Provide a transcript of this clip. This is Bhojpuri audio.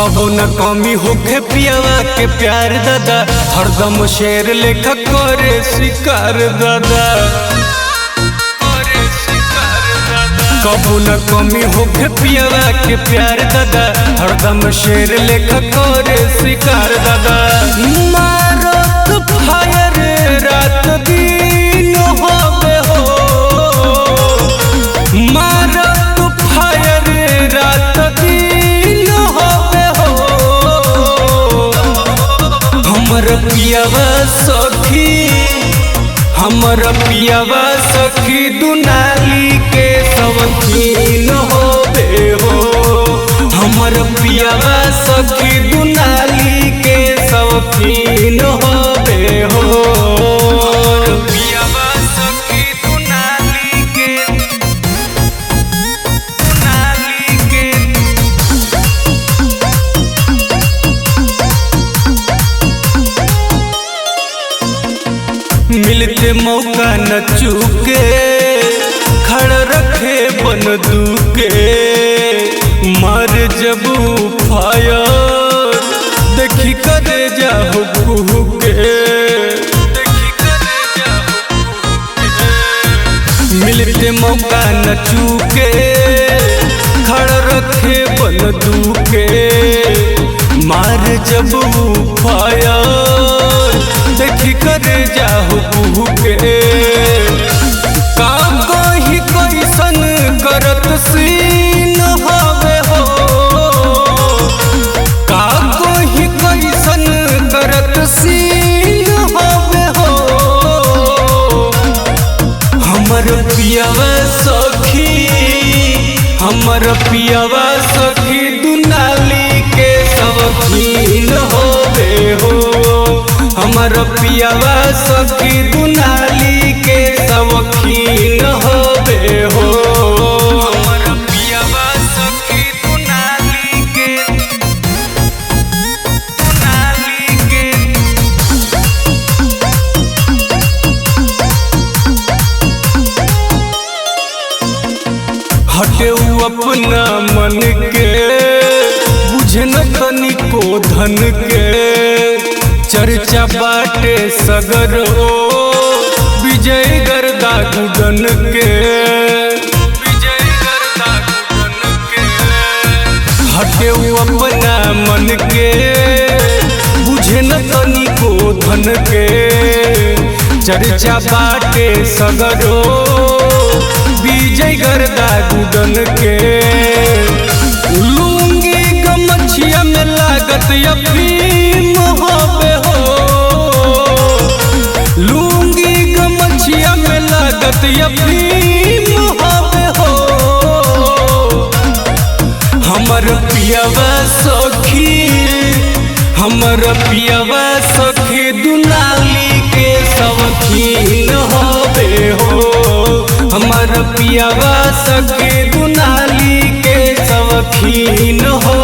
कबो न कमी होखे पियावा के प्यार दादा, हरदम शेर लेखा करे शिकार दादा। कबो न कमी होखे पियावा के प्यार दादा, हरदम शेर लेखा करे शिकार दादा। मारत फायर रात दिन होवे हो, मारत फायर रात दिन होवे हो। हमर पियावा सखी, हमर पियावा सखी दुनाली के शौकीन होवे हो। हमर पियावा सखी दुनाली के शौकीन होवे हो। पियावा सखी दुनाली के, दुनाली के। मिलते मौका न चूके, खड़ रखे बंदूके। मार जब फायर देखी करे जाओ कुहके, मिलते मौका न चूके, खड़ रखे बंदूके। मार जब फायर देखी करे जाओ कुहके। काम कही कैसन करत सीन हवे हो, काम कही कैसन करत सीन हवे हो। हमर पियावा सखी, हमर पियावा सखी दुनाली के शौकीन होवे हो। हमर पियावा सखी दुनाली के शौकीन होवे हो। हमर पियावा सखी दुनाली के, दुनाली के। हटे अपना मन के, बुझे न तनिको धन के। चर्चा बाटे सगर हो विजय गर्दा गुडन के, विजय गर्दा गुडन के। हटे अपना मन के, बुझे न तनिको धन के। चर्चा बाटे सगर हो विजय गर्दा गुडन के। लूंगी गमछिया में लागत अफीम होवे हो, लूंगी गमछिया में लागत अफीम होवे हो। हमर पियावा सखी, हमर पियावा सखी दुनाली के शौकीन होवे हो। हमर पियावा सखी दुनाली के शौकीन हो।